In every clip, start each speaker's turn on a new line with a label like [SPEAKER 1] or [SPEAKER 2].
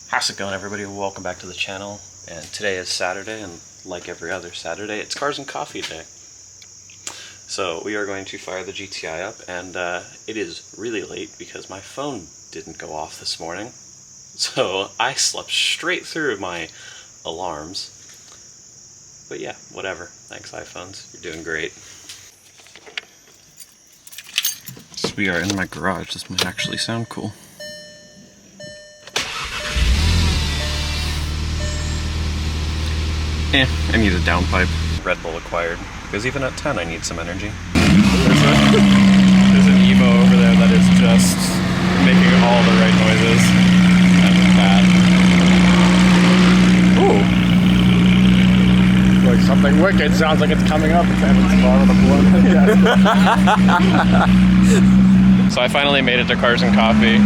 [SPEAKER 1] How's it going, everybody? Welcome back to the channel. And today is Saturday, and like every other Saturday, it's Cars and Coffee Day. So we are going to fire the GTI up, and it is really late because my phone didn't go off this morning. So I slept straight through my alarms. But yeah, whatever. Thanks, iPhones. You're doing great. So we are in my garage. This might actually sound cool. I need a downpipe. Red Bull acquired, because even at 10 I need some energy. There's an Evo over there that is just making all the right noises. And that. Ooh! Like something wicked sounds like it's coming up. So I finally made it to Cars and Coffee.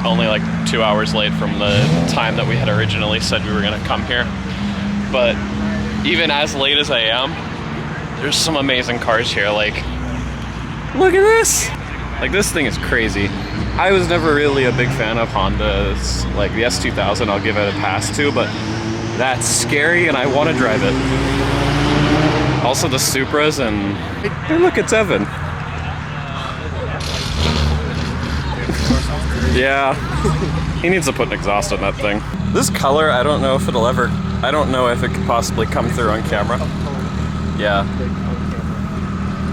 [SPEAKER 1] Only like 2 hours late from the time that we had originally said we were going to come here. But even as late as I am, there's some amazing cars here. Like, look at this! Like, this thing is crazy. I was never really a big fan of Hondas. Like, the S2000 I'll give it a pass to, but that's scary and I want to drive it. Also the Supras, and hey, look, it's Evan. Yeah, he needs to put an exhaust on that thing. This color, I don't know if it'll ever, I don't know if it could possibly come through on camera. Yeah.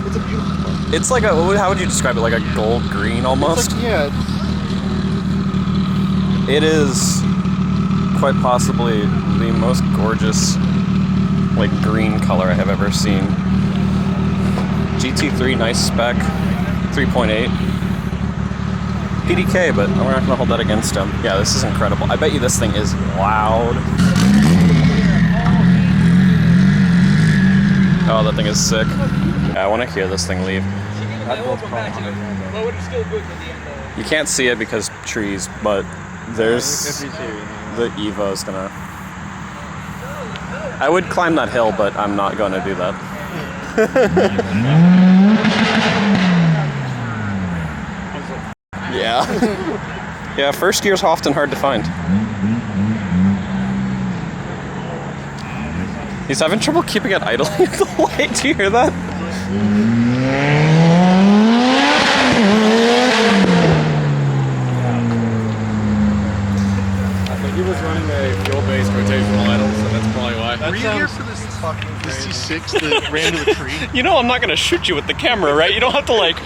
[SPEAKER 2] It's a beautiful color.
[SPEAKER 1] It's like a, how would you describe it? Like a gold green almost?
[SPEAKER 2] Like, yeah.
[SPEAKER 1] It is quite possibly the most gorgeous, like, green color I have ever seen. GT3, nice spec, 3.8. PDK, but we're not gonna hold that against him. Yeah, this is incredible. I bet you this thing is loud. Oh, that thing is sick. Yeah, I want to hear this thing leave. You can't see it because trees, but there's the Evo is gonna. I would climb that hill, but I'm not gonna do that. Yeah. Yeah, first gear's often hard to find. He's having trouble keeping it idling at the light. Do you hear that?
[SPEAKER 3] I think he was running a fuel-based rotational idle, so that's probably why.
[SPEAKER 2] Were you here for this fucking C6 that ran to a tree?
[SPEAKER 1] You know I'm not gonna shoot you with the camera, right? You don't have to like...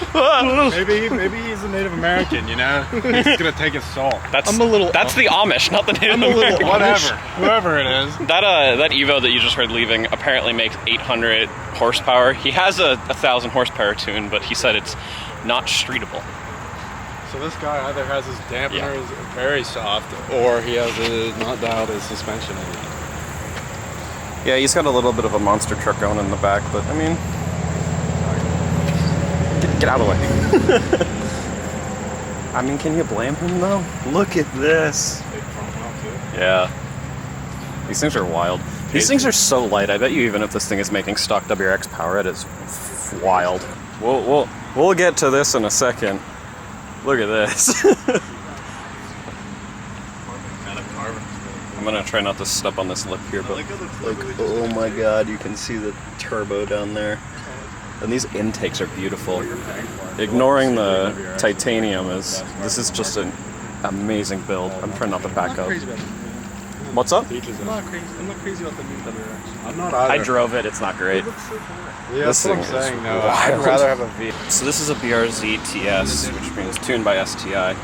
[SPEAKER 3] Maybe he's a Native American, you know? He's gonna take his salt.
[SPEAKER 1] That's the Amish, not the Native American.
[SPEAKER 3] Whatever. Whoever it is.
[SPEAKER 1] That Evo that you just heard leaving apparently makes 800 horsepower. He has a 1,000 horsepower tune, but he said it's not streetable.
[SPEAKER 3] So this guy either has his dampeners very soft, or he has not dialed his suspension in yet.
[SPEAKER 1] Yeah, he's got a little bit of a monster truck going in the back, but I mean, get out of the way. I mean, can you blame him though? Look at this. Yeah. These things are wild. These things are so light. I bet you even if this thing is making stock WRX power, it is wild. We'll get to this in a second. Look at this. I'm gonna try not to step on this lip here, but like, oh my god, you can see the turbo down there. And these intakes are beautiful. Ignoring the titanium, this is just an amazing build. I'm trying not to back up. What's up?
[SPEAKER 2] I'm not crazy about the new WRX.
[SPEAKER 3] I'm not either.
[SPEAKER 1] I drove it, it's not great.
[SPEAKER 3] Yeah,
[SPEAKER 1] This
[SPEAKER 3] that's what I'm
[SPEAKER 1] thing is
[SPEAKER 3] saying. No,
[SPEAKER 1] wild.
[SPEAKER 3] I'd rather have a V.
[SPEAKER 1] So this is a BRZ TS, which means tuned by STI.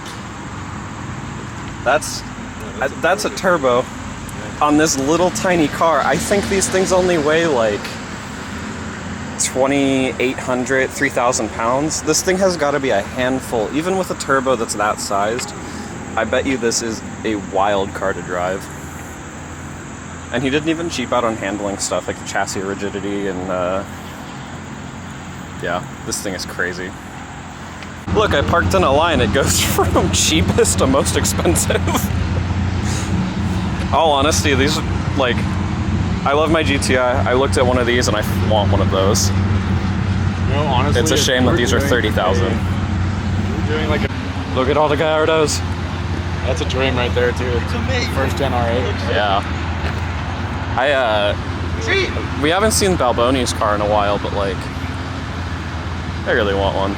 [SPEAKER 1] That's a turbo on this little tiny car. I think these things only weigh like 2,800, 3,000 pounds. This thing has got to be a handful. Even with a turbo that's that sized, I bet you this is a wild car to drive. And he didn't even cheap out on handling stuff like the chassis rigidity and yeah, this thing is crazy. Look, I parked in a line. It goes from cheapest to most expensive. All honesty, these, like, I love my GTI. I looked at one of these and I want one of those.
[SPEAKER 3] No, honestly,
[SPEAKER 1] It's a shame that these are 30,000.
[SPEAKER 3] Doing like a
[SPEAKER 1] Look at all the Gallardos.
[SPEAKER 3] That's a dream right there too. First gen R8.
[SPEAKER 1] Yeah. We haven't seen Balboni's car in a while, but like, I really want one.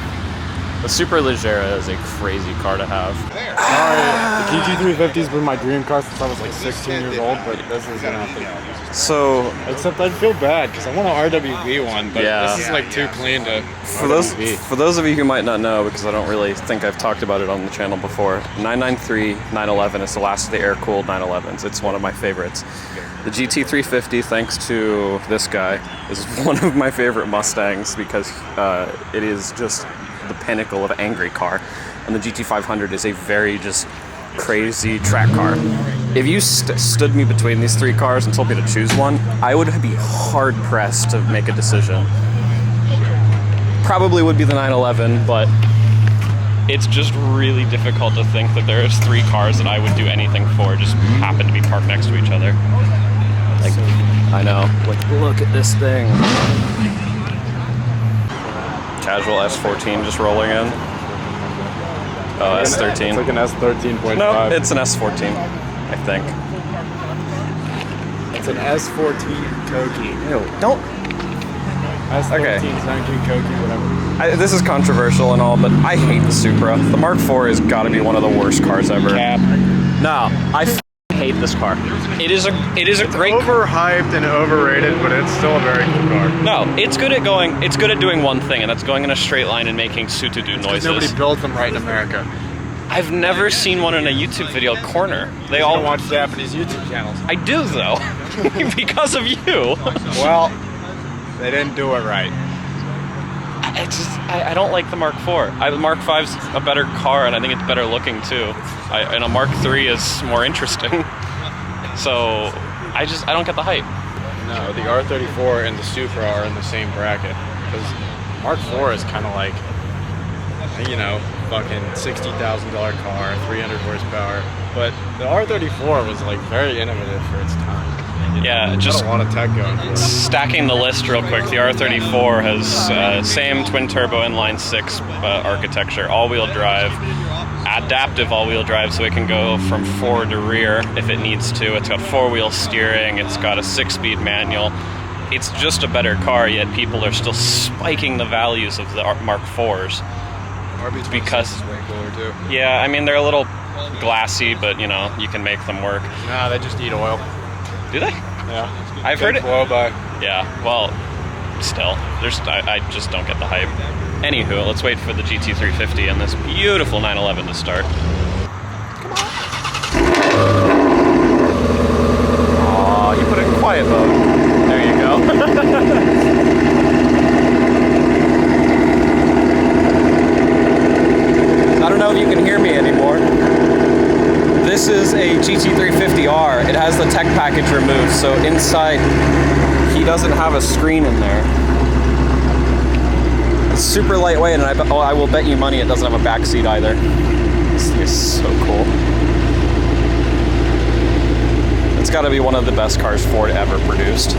[SPEAKER 1] The Superleggera is a crazy car to have.
[SPEAKER 3] Sorry, the GT350's been my dream car since I was like 16 years old, but this is gonna have to.
[SPEAKER 1] So,
[SPEAKER 3] except I'd feel bad because I want an RWB one, but this is like too clean to.
[SPEAKER 1] For those of you who might not know, because I don't really think I've talked about it on the channel before, 993 911 is the last of the air-cooled 911s. It's one of my favorites. The GT350, thanks to this guy, is one of my favorite Mustangs because it is just the pinnacle of angry car, and the GT500 is a very just crazy track car. If you stood me between these three cars and told me to choose one, I would be hard pressed to make a decision. Probably would be the 911, but it's just really difficult to think that there's three cars that I would do anything for just happen to be parked next to each other. Like, I know. Like, look at this thing. Casual S14 just rolling in. Oh, S13.
[SPEAKER 3] It's like an S13.5.
[SPEAKER 1] No, it's an S14, I think.
[SPEAKER 3] It's an S14 Koki.
[SPEAKER 1] Ew, don't.
[SPEAKER 3] S13,
[SPEAKER 1] Okay.
[SPEAKER 3] 17 Koki, whatever.
[SPEAKER 1] This is controversial and all, but I hate the Supra. The Mark IV has got to be one of the worst cars ever.
[SPEAKER 3] Cap.
[SPEAKER 1] No, I hate this car. It is a great car.
[SPEAKER 3] Overhyped and overrated, but it's still a very good car.
[SPEAKER 1] No, it's good at doing one thing, and that's going in a straight line and making Sutudu noises.
[SPEAKER 3] Nobody builds them right in America.
[SPEAKER 1] I've never seen one in a YouTube video corner. They all
[SPEAKER 3] watch Japanese YouTube channels.
[SPEAKER 1] I do though, because of you.
[SPEAKER 3] Well, they didn't do it right.
[SPEAKER 1] I don't like the Mark IV. The Mark V's a better car, and I think it's better looking too. And a Mark III is more interesting. So I don't get the hype.
[SPEAKER 3] No, the R34 and the Supra are in the same bracket because Mark IV is kind of like, you know, fucking $60,000 car, 300 horsepower. But the R34 was like very innovative for its time.
[SPEAKER 1] Yeah, just
[SPEAKER 3] a lot of tech going for it.
[SPEAKER 1] Stacking the list real quick. The R34 has same twin turbo inline six architecture, all-wheel drive, adaptive all-wheel drive, so it can go from forward to rear if it needs to. It's got four-wheel steering. It's got a 6-speed manual. It's just a better car, yet people are still spiking the values of the Mark IVs. Because
[SPEAKER 3] is way cooler too.
[SPEAKER 1] Yeah, I mean they're a little glassy, but you know you can make them work.
[SPEAKER 3] Nah, they just eat oil.
[SPEAKER 1] Do they?
[SPEAKER 3] Yeah,
[SPEAKER 1] I've heard it.
[SPEAKER 3] Blow by.
[SPEAKER 1] Yeah, well, still, I just don't get the hype. Anywho, let's wait for the GT350 and this beautiful 911 to start. Come on. Aw, you put it in quiet mode. There you go. I don't know if you can hear me anymore. This is a GT350R. It has the tech package removed, so inside he doesn't have a screen in there. It's super lightweight, and I will bet you money it doesn't have a back seat either. This thing is so cool. It's got to be one of the best cars Ford ever produced.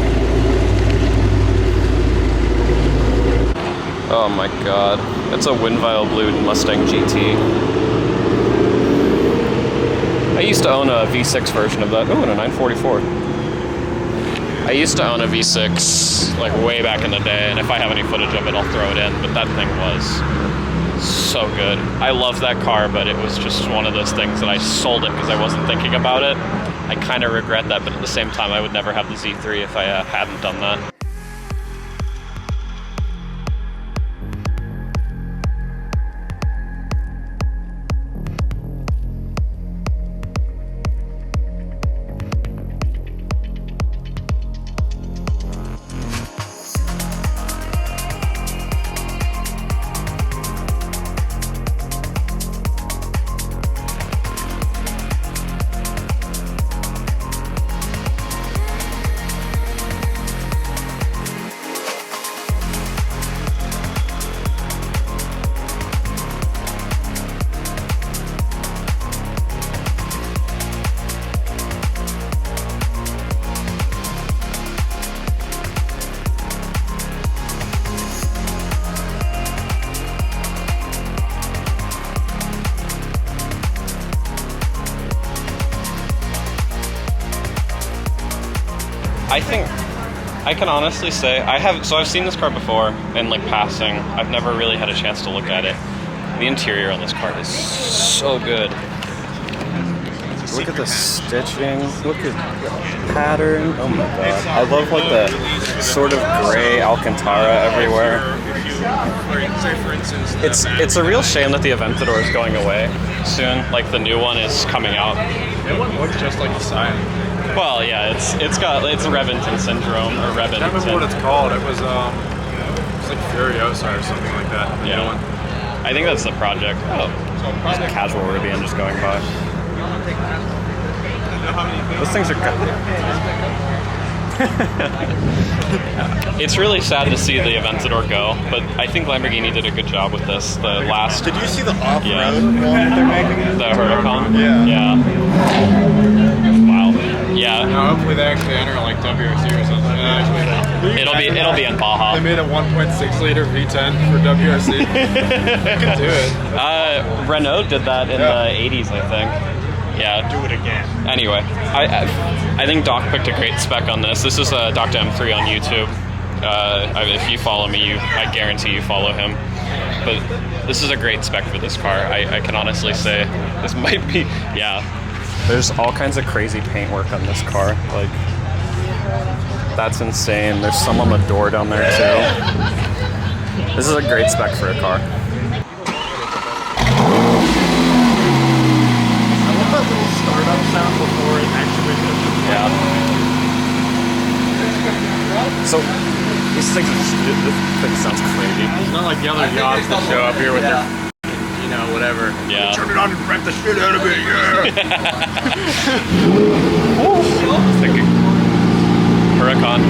[SPEAKER 1] Oh my god. It's a Winvile Blue Mustang GT. I used to own a V6 version of that. Oh, and a 944. I used to own a V6 like way back in the day, and if I have any footage of it, I'll throw it in. But that thing was so good. I love that car, but it was just one of those things that I sold it because I wasn't thinking about it. I kind of regret that, but at the same time, I would never have the Z3 if I hadn't done that. I think I can honestly say I've seen this car before in like passing. I've never really had a chance to look at it. The interior on this car is so good. Look at the stitching. Look at the pattern. Oh my god. I love like the sort of gray Alcantara everywhere. It's a real shame that the Aventador is going away soon. Like the new one is coming out.
[SPEAKER 3] It wouldn't look just like the side.
[SPEAKER 1] Well, yeah, it's Reventon syndrome or Reventon.
[SPEAKER 3] I can't remember what it's called. It was like Furiosa or something like that.
[SPEAKER 1] Yeah. I think that's the project. Oh, just a casual Rivian just going by. Those things are good. It's really sad to see the Aventador go, but I think Lamborghini did a good job with this. The last.
[SPEAKER 2] Did you see the off-road one that they're making?
[SPEAKER 1] The Huracan?
[SPEAKER 2] Yeah.
[SPEAKER 1] Wow. Yeah.
[SPEAKER 3] Now hopefully they actually enter like WRC or something.
[SPEAKER 1] It'll be in Baja.
[SPEAKER 3] They made a 1.6 liter V10 for WRC. You can do it.
[SPEAKER 1] Renault did that in the 80s, I think. Yeah.
[SPEAKER 3] Do it again.
[SPEAKER 1] Anyway, I think Doc picked a great spec on this. This is Dr. M3 on YouTube. If you follow me, I guarantee you follow him. But this is a great spec for this car. I can honestly say this might be, yeah. There's all kinds of crazy paintwork on this car. Like, that's insane. There's some on the door down there too. This is a great spec for a car.
[SPEAKER 2] Startup sound before it actually goes.
[SPEAKER 1] Yeah. So this thing sounds crazy.
[SPEAKER 3] It's not like the other yachts that show up here with their, whatever.
[SPEAKER 1] Yeah.
[SPEAKER 2] Turn it on and rev the shit out of it, yeah!
[SPEAKER 1] Huracan.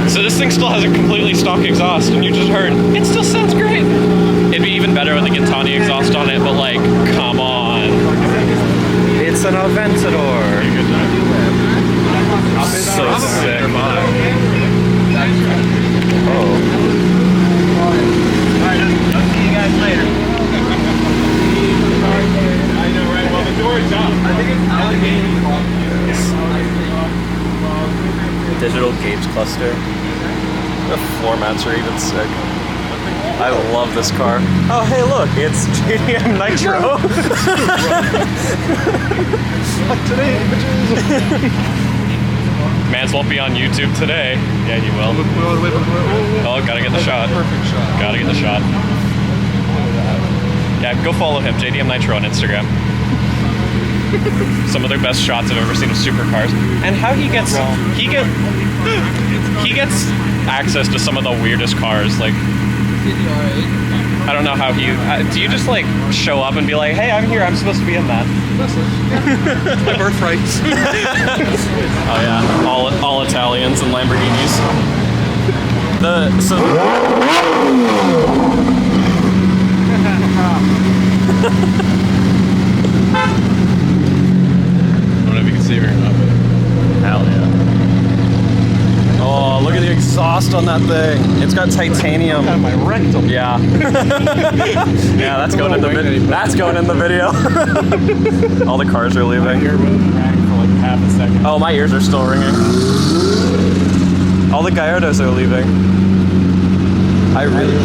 [SPEAKER 1] So this thing still has a completely stock exhaust, and you just heard, it still sounds great. It'd be even better with the Gintani exhaust on it, but like, come on. It's an Aventador. So sick. Oh.
[SPEAKER 2] Alright, I'll see you guys later. I know, right? Well, the door's up. I think it's Allegheny.
[SPEAKER 1] Digital gauge cluster. The floor mats are even sick. I love this car. Oh, hey, look, it's JDM Nitro.
[SPEAKER 2] Like today,
[SPEAKER 1] Mans won't be on YouTube today. Yeah, he will. Oh, gotta get the shot.
[SPEAKER 2] Perfect shot.
[SPEAKER 1] Gotta get the shot. Yeah, go follow him, JDM Nitro on Instagram. Some of the best shots I've ever seen of supercars. And how he gets access to some of the weirdest cars. Like, I don't know how do you just like show up and be like, hey, I'm here, I'm supposed to be in that?
[SPEAKER 2] My birthright.
[SPEAKER 1] Oh yeah, all Italians and Lamborghinis. I
[SPEAKER 3] don't know if you can see me or not, but
[SPEAKER 1] hell yeah. Oh, look at the exhaust on that thing. It's got titanium.
[SPEAKER 2] Kind of my rectum.
[SPEAKER 1] Yeah. Yeah, that's going in the video. That's going in the video. All the cars are leaving.
[SPEAKER 3] my ear rang for like half a second.
[SPEAKER 1] Oh, my ears are still ringing. All the Gallardos are leaving. I really.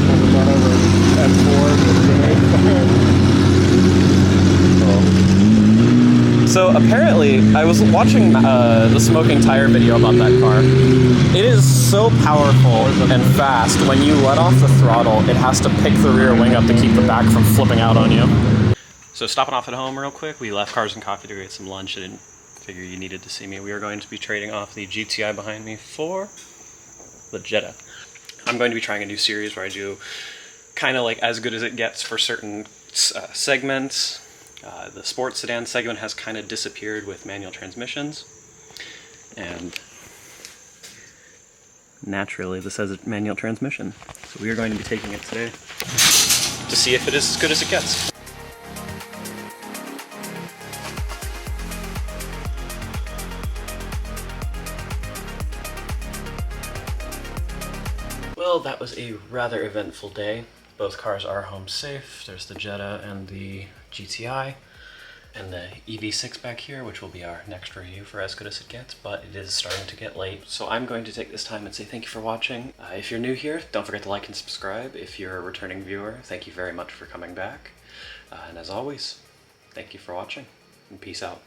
[SPEAKER 1] So apparently, I was watching the smoking tire video about that car. It is so powerful and fast. When you let off the throttle, it has to pick the rear wing up to keep the back from flipping out on you. So stopping off at home real quick, we left Cars and Coffee to get some lunch. I didn't figure you needed to see me. We are going to be trading off the GTI behind me for the Jetta. I'm going to be trying a new series where I do kind of like as good as it gets for certain segments. The sports sedan segment has kind of disappeared with manual transmissions, and naturally this has a manual transmission. So we are going to be taking it today to see if it is as good as it gets. Well, that was a rather eventful day. Both cars are home safe. There's the Jetta and the GTI. and the EV6 back here, which will be our next review for As Good As It Gets, but it is starting to get late. So I'm going to take this time and say thank you for watching. If you're new here, don't forget to like and subscribe. If you're a returning viewer, thank you very much for coming back. And as always, thank you for watching, and peace out.